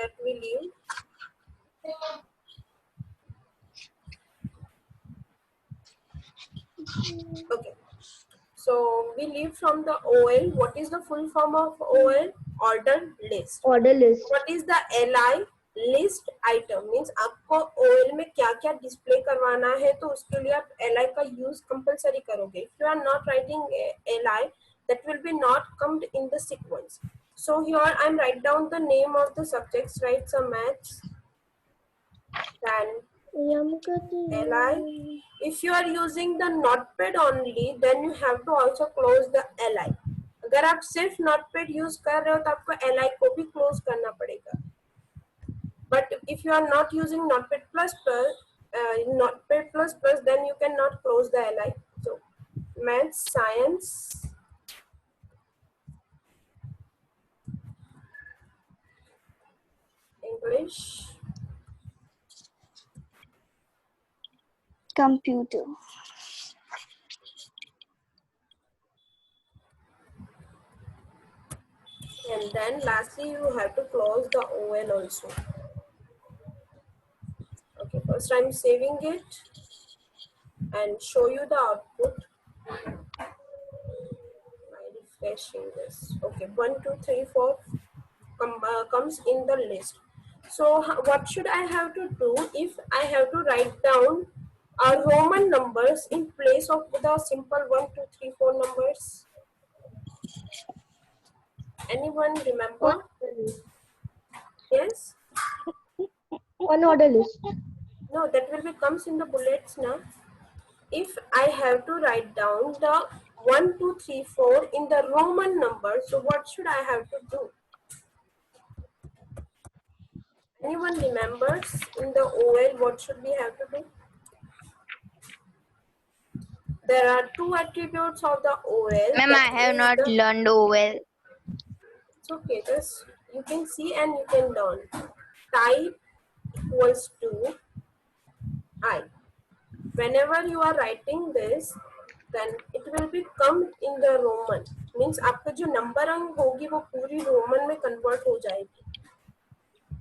that we leave. Okay. So we leave from the OL. What is the full form of OL? Order list. Order list. What is the LI? List item means आपको OL में क्या क्या display करवाना है तो उसके लिए आप LI का यूज कंपलसरी करोगे. If you are not writing LI, that will be not come in the sequence. So here I'm write down the name of the subjects, write some maths, then LI. If you are using the notepad only, then you have to also close the LI. अगर आप सिर्फ notepad use कर रहे हो तो आपको LI को भी close करना पड़ेगा. But if you are not using notepad plus plus, then you cannot close the LI. So maths, science, English, computer, and then lastly you have to close the OL also. Okay, first I'm saving it and show you the output by refreshing this. Okay, 1, 2, 3, 4 comes in the list. So what should I have to do if I have to write down Roman numbers in place of the simple 1, 2, 3, 4 numbers? Anyone remember? Yes? One order list. No, that will be comes in the bullets now. If I have to write down the 1, 2, 3, 4 in the Roman number, so what should I have to do? Anyone remembers in the OL what should we have to do? There are two attributes of the OL. ma'am, I have not learned OL. It's okay, just you can see and you can learn. Type equals to I. Whenever you are writing this, then it will be come in the Roman. Means आपका जो number अंक होगी वो पूरी Roman में convert हो जाएगी.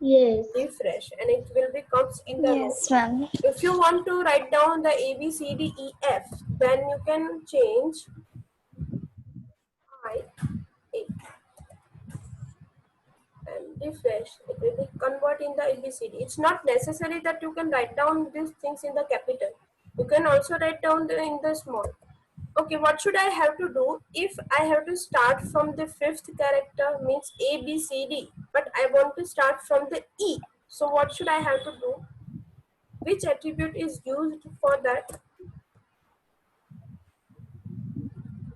Yes. Refresh and it will be comes in the Yes, Roman. ma'am. If you want to write down the A, B, C, D, E, F, then you can change I, A. And refresh, it will be convert in the ABCD. It's not necessary that you can write down these things in the capital. You can also write down in the small. Okay, what should I have to do if I have to start from the fifth character means A, B, C, D, but I want to start from the E. So what should I have to do? Which attribute is used for that?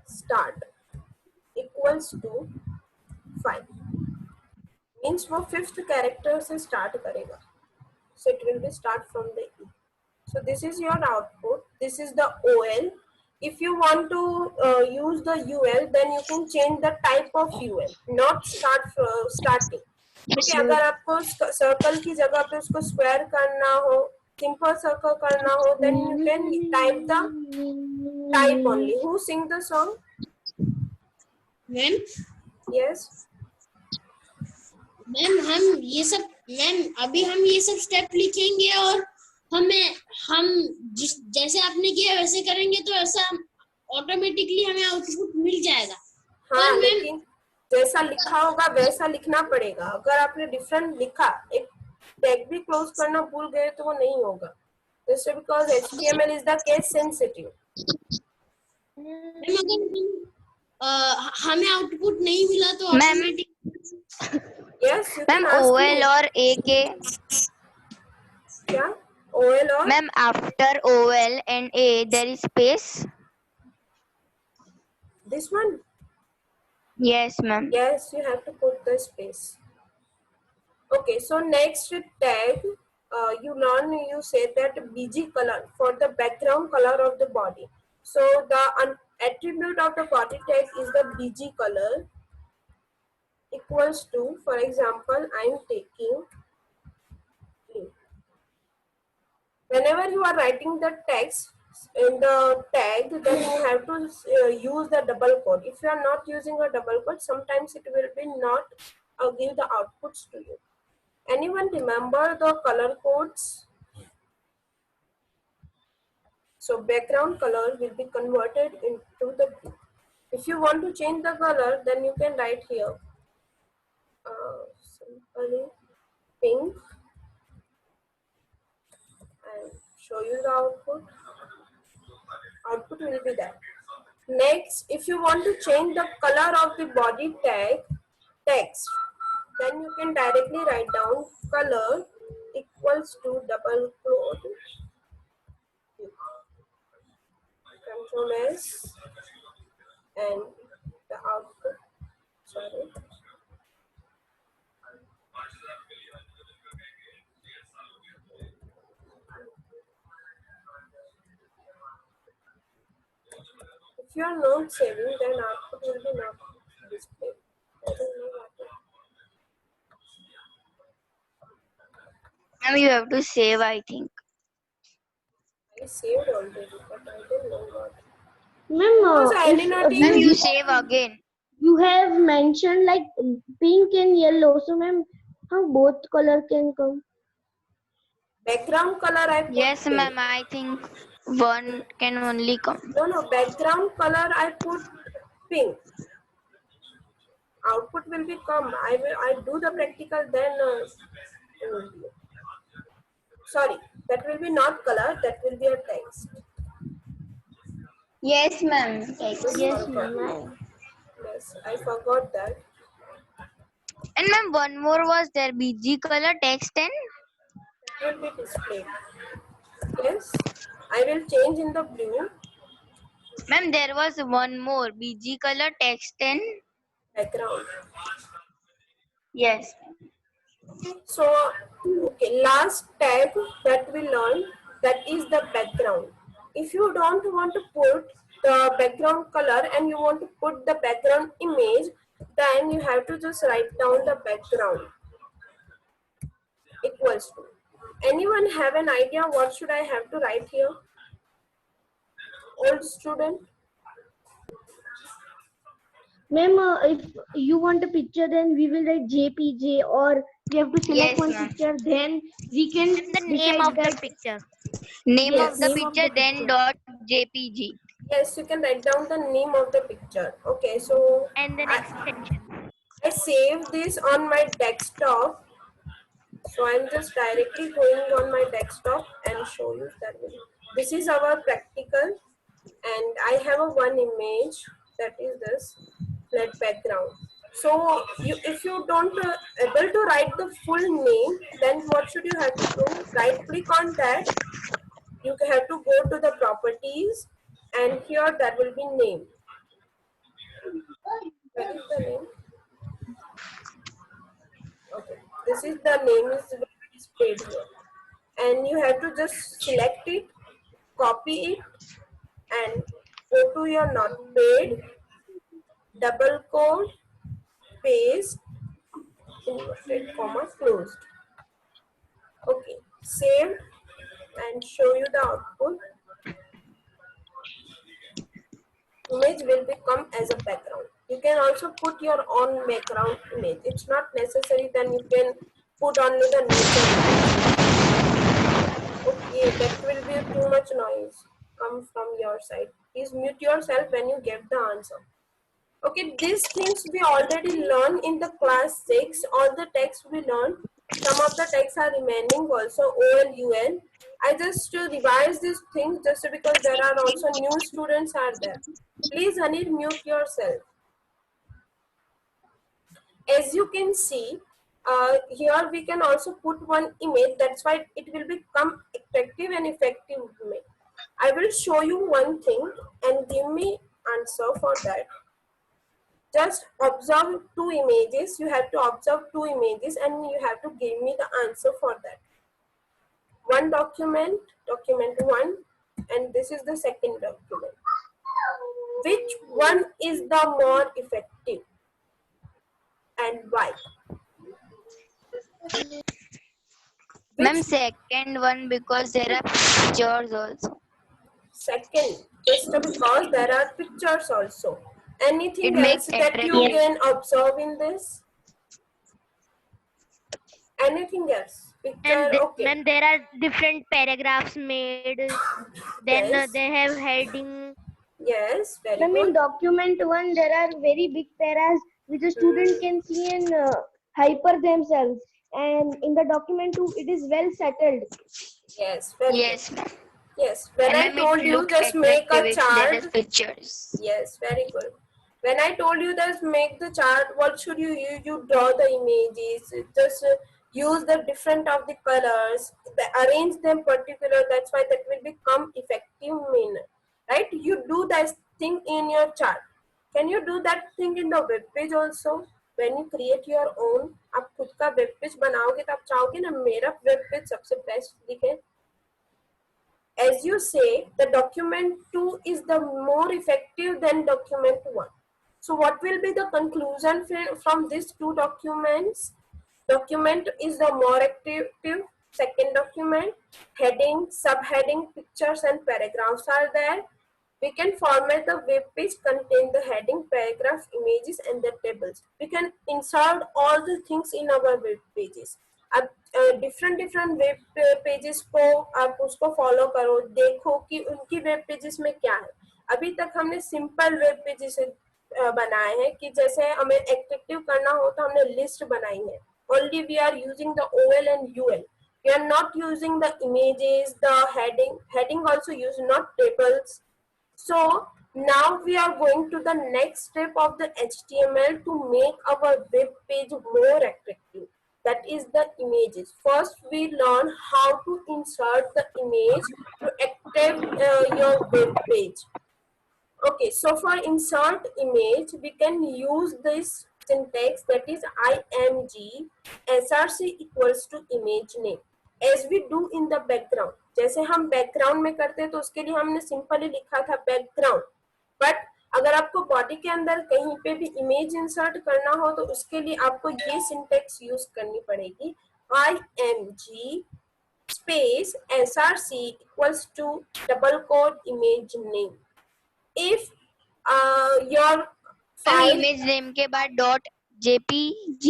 Start equals to 5. Means वो fifth character से start करेगा. So it will be start from the E. So this is your output. This is the OL. If you want to use the UL, then you can change the type of UL, not starting. Okay, अगर आपको circle की जगह पे उसको square करना हो, simple circle करना हो, then you can type the type only. Who sing the song? Ma'am Yes. Ma'am अभी हम ये सब स्टेप लिखेंगे और हम जैसे आपने किया वैसे करेंगे तो ऐसा ऑटोमेटिकली हमें आउटपुट मिल जाएगा. हाँ, लेकिन जैसा लिखा होगा वैसा लिखना पड़ेगा. अगर आपने डिफरेंट लिखा, एक टैग भी क्लोज करना भूल गए तो वो नहीं होगा. Just because HTML is the case sensitive. Ma'am अगर हमें आउटपुट नहीं मिला तो automatic. Yes, you ma'am can ask OL me. और A के क्या? OL और ma'am after OL and A there is space. this one? Yes, ma'am. Yes, you have to put the space. Okay, so next tag, you say that BG color for the background color of the body. So the attribute of the body tag is the BG color equals to, for example, I am taking blue. Whenever you are writing the text in the tag, then you have to use the double quote. If you are not using a double quote, sometimes it will be not give the outputs to you. Anyone remember the color codes? So background color will be converted into the blue. If you want to change the color, then you can write here simply pink and show you the output. Output will be that. Next, if you want to change the color of the body text, then you can directly write down color equals to double quote Control S and the output. Sorry. If you are not saving, then output will be not displayed. I don't know what Ma'am, you have to save, I think. I saved already, but I don't know what. Ma'am, Because I if did not Ma'am, use you save again. you have mentioned like pink and yellow, so ma'am, how both color can come? background color. I put Yes, pink. ma'am, I think one can only come. No, background color I put pink. Output will become. I do the practical, then sorry, that will be not color. That will be a text. Yes, ma'am. Just Yes, forgot. ma'am. Yes, I forgot that. And ma'am, one more was there, BG color text and It will be displayed. Yes, I will change in the blue ma'am, there was one more, BG color text and background. yes. So, okay, last tag that we learned, that is the background. If you don't want to put the background color and you want to put the background image, then you have to just write down the background equals to. Anyone have an idea what should I have to write here? Old student? Ma'am, if you want a picture, then we will write JPJ, or we have to select Yes, one ma'am. picture, then we can And the name decide of the that. picture. Name Yes, of the name of picture, the then picture. dot JPG. Yes, you can write down the name of the picture. Okay, so And then extension. I save this on my desktop. So I'm just directly going on my desktop and show you that way. This is our practical, and I have a one image, that is this flat background. So if you don't able to write the full name, then what should you have to do? Right click on that. You have to go to the properties, and here that will be name. Where is the name? Okay, this is the name is displayed here, and you have to just select it, copy it, and go to your notepad, double quote, paste, inverted comma, closed. Okay, saved, and show you the output. Image will become as a background. You can also put your own background image. It's not necessary, then you can put only the nature image. Okay, that will be too much noise come from your side. Please mute yourself when you get the answer. Okay, these things we already learned in the class 6. All the texts we learned. Some of the texts are remaining also, OL, UL. I just revise these things just because there are also new students are there. Please, Hanir, mute yourself. As you can see, here we can also put one image. That's why it will become attractive and effective image. I will show you one thing and give me answer for that. Just observe two images. You have to observe two images and you have to give me the answer for that. One document, document 1, and this is the second document. Which one is the more effective and why? Ma'am, second one because there are pictures also. Second, just because there are pictures also. Anything It else makes that you attractive. can observe in this? Anything else? Picture, And okay. ma'am, there are different paragraphs made. Then Yes. they have heading. Yes, very Ma'am, in good. document 1, there are very big paras which the student can see and hyper themselves. And in the document 2, it is well settled. Yes, very good. Yes, ma'am. Yes, when And I ma'am, told it you look just make a attractive if there is chart. pictures. Yes, very good. When I told you just make the chart, what should you use? You draw the images, just use the different of the colors, arrange them particular. That's why that will become effective manner, right? You do that thing in your chart. Can you do that thing in the web page also? When you create your own, आप खुद का web page बनाओगे तो आप चाहोगे ना मेरा web page सबसे best दिखे. As you say, the document 2 is the more effective than document 1. So what will be the conclusion from these two documents? Document is the more effective. Second document, heading, subheading, pictures and paragraphs are there. We can format the web page contain the heading, paragraph, images and the tables. We can insert all the things in our web pages. अब different different web pages को आप उसको follow करो, देखो कि उनकी web pages में क्या है. अभी तक हमने सिंपल वेब पेजेस बनाए हैं कि जैसे हमें एट्रैक्टिव करना हो तो हमने लिस्ट बनाई है. Only we are using the OL and UL. We are not using the images, the heading also use not tables. So now we are going to the next step of the HTML to make our web page more attractive. That is the images. First we learn how to insert the image to active your web page. Okay, so for insert image we can use this syntax, that is img src equals to image name, as we do in the background. जैसे हम background में करते हैं तो उसके लिए हमने simply लिखा था बैकग्राउंड. बट अगर आपको बॉडी के अंदर कहीं पे भी इमेज इंसर्ट करना हो तो उसके लिए आपको ये सिंटेक्स यूज करनी पड़ेगी, img space src equals to double quote image name. If your ma'am file, image name के बाद dot JPG.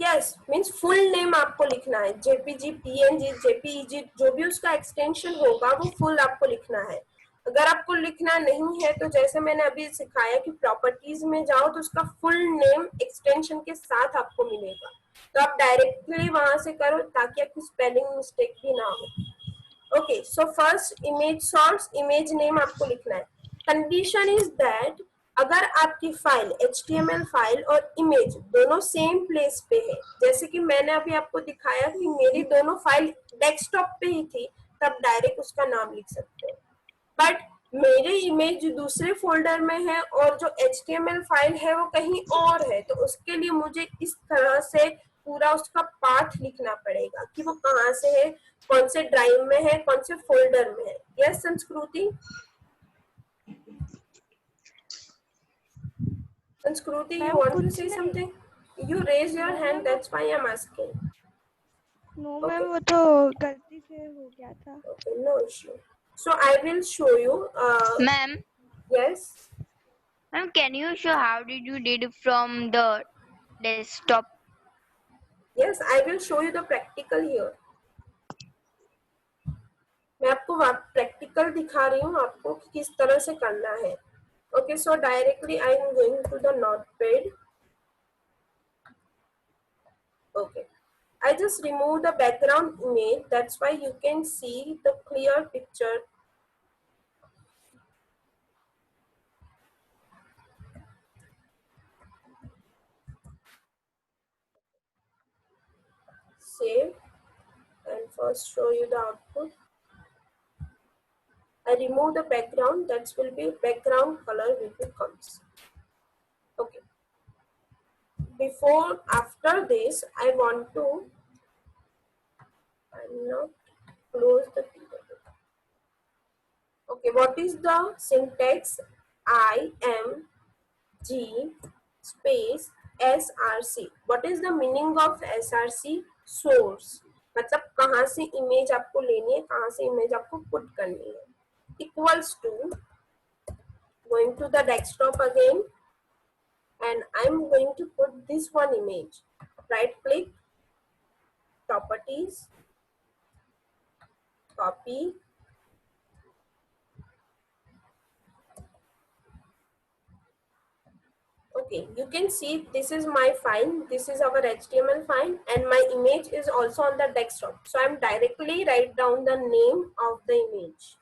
Yes means full name आपको लिखना है, JPG, PNG, JPEG, जो भी उसका एक्सटेंशन होगा वो फुल आपको लिखना है. अगर आपको लिखना नहीं है तो जैसे मैंने अभी सिखाया कि प्रॉपर्टीज में जाओ तो उसका फुल नेम एक्सटेंशन के साथ आपको मिलेगा, तो आप डायरेक्टली वहां से करो ताकि आपकी स्पेलिंग मिस्टेक भी ना हो. Okay, so first image source, image name आपको लिखना है. कंडीशन इज दैट अगर आपकी फाइल HTML फाइल और इमेज दोनों सेम प्लेस पे है, जैसे कि मैंने अभी आपको दिखाया कि मेरी दोनों फाइल डेस्कटॉप पे ही थी, तब डायरेक्ट उसका नाम लिख सकते हो. बट मेरे इमेज दूसरे फोल्डर में है और जो HTML फाइल है वो कहीं और है, तो उसके लिए मुझे इस तरह से पूरा उसका पाथ लिखना पड़ेगा कि वो कहाँ से है, कौन से ड्राइव में है, कौन से फोल्डर में है. यस संस्कृति? Sanskruti, you want to say something? You raise your hand, that's why I'm asking. No Okay. Ma'am वो तो गलती से हो गया था. Okay, no issue. So I will show you. Ma'am Yes. Ma'am can you show how did you did from the desktop. Yes, I will show you the practical here. मैं आपको practical दिखा रही हूँ आपको कि किस तरह से करना है. Okay, so directly I am going to the notepad. Okay, I just remove the background image. That's why you can see the clear picture. Save and first show you the output. I remove the background, that will be background color will becomes. Okay. Before, after this, I want to not close the keyboard. Okay, what is the syntax? IMG space SRC. What is the meaning of SRC? Source. मतलब कहाँ से image आपको लेनी है, कहाँ से image आपको put करनी है. Equals to, going to the desktop again, and I'm going to put this one image. Right click, properties, copy, okay, you can see this is my file, this is our HTML file, and my image is also on the desktop. So I'm directly write down the name of the image.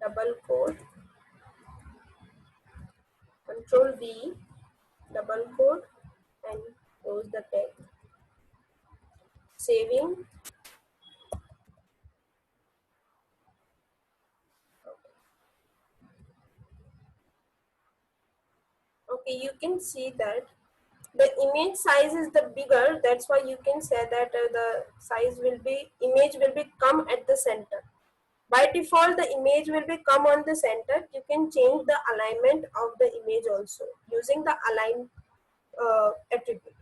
Double quote, Control V, double quote, and close the tag. Saving. Okay, you can see that the image size is the bigger. That's why you can say that the size will be, image will be come at the center. By default, the image will be come on the center. You can change the alignment of the image also using the align attribute.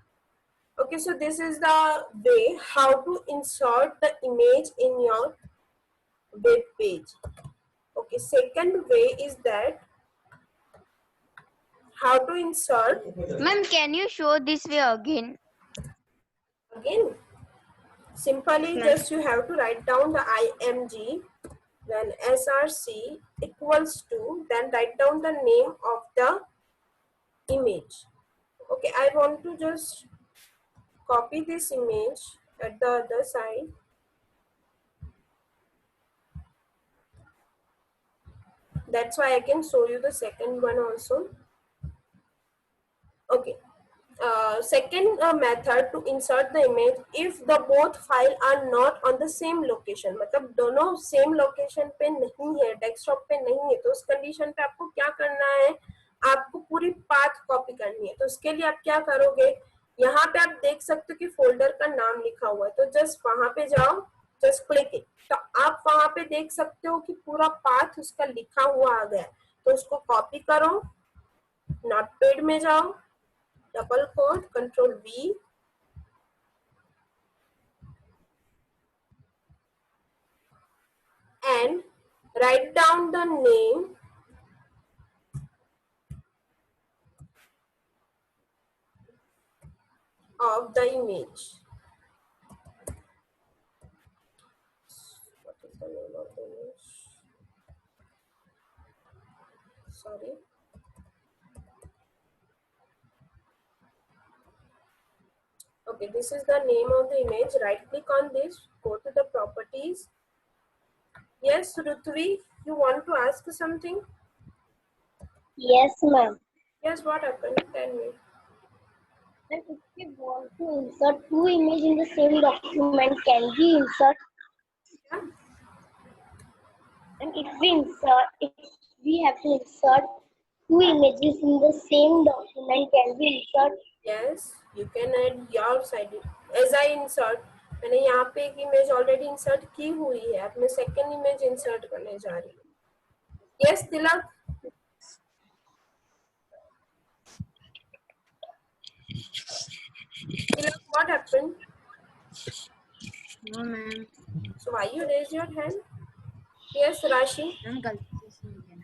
Okay, so this is the way how to insert the image in your web page. Okay, second way is that how to insert. Ma'am, can you show this way again? Again, simply just you have to write down the img, then src equals to, then write down the name of the image. Okay, I want to just copy this image at the other side. That's why I can show you the second one also. Okay. Second method to insert the image, if the both file are not on the same location, मतलब दोनों same location पे नहीं है, desktop पे नहीं है, तो उस condition पे आपको क्या करना है, आपको पूरी path copy करनी है. तो उसके लिए आप क्या करोगे, यहाँ पे आप देख सकते हो कि folder का नाम लिखा हुआ है, तो just वहाँ पे जाओ, just click it. तो आप वहाँ पे देख सकते हो कि पूरा path उसका लिखा हुआ आ गया, तो उसको copy करो, notepad में जाओ, double quote, Control V, and write down the name of the image. What is the name of the image? Sorry. Okay, this is the name of the image. Right click on this, go to the properties. Yes, Rutvi, you want to ask something? Yes, ma'am. Yes, what happened? Tell me. And if we want to insert two images in the same document, can we insert? Yeah. And if we have to insert two images in the same document, can we insert? Yes, you can add your side. As I insert, मैंने यहाँ पे एक image already insert की हुई है, अब मैं second image insert करने जा रही हूँ. Yes Tilak. Tilak, what happened? No, ma'am. So why you raise your hand? Yes, Rashi.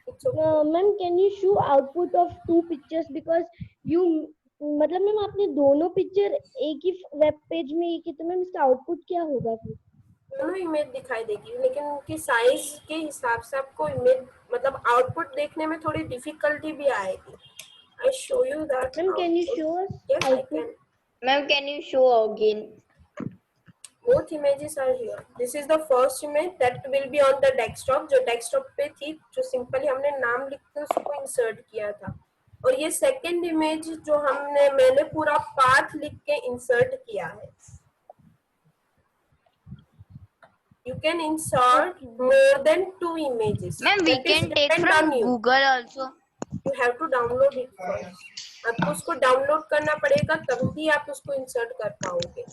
It's okay. Ma'am, can you show output of two pictures, because you मतलब मैम आपने दोनों picture एक ही web page में एक ही, तो ma'am इसका output क्या होगा फिर? दोनों इमेज दिखाई देगी, लेकिन उनकी साइज के हिसाब से आपको इमेज मतलब आउटपुट देखने में थोड़ी डिफिकल्टी भी आएगी. I show you that. Ma'am, can you show us? Yes, I can. Ma'am, can you show again? Both images are here. This is the first image that will be on the desktop, जो desktop पे थी, जो simply हमने नाम लिख के उसको insert किया था. और ये सेकंड इमेज जो मैंने पूरा पाथ लिख के इंसर्ट किया है. You can insert more than two images. Ma'am, we That is can take depend from on you. Google also. You have to download it first. आपको उसको डाउनलोड करना पड़ेगा, तभी आप उसको इंसर्ट कर पाओगे.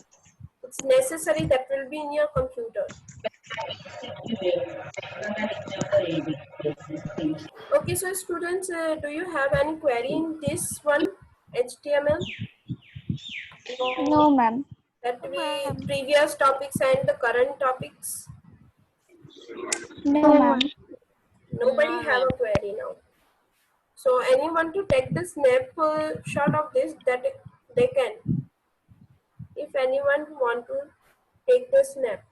It's necessary that will be in your computer. Okay, so students, do you have any query in this one, HTML? No, ma'am. That we previous topics and the current topics. No, ma'am. Nobody have a query now. So anyone to take the snapshot of this, that they can. If anyone want to take the snap,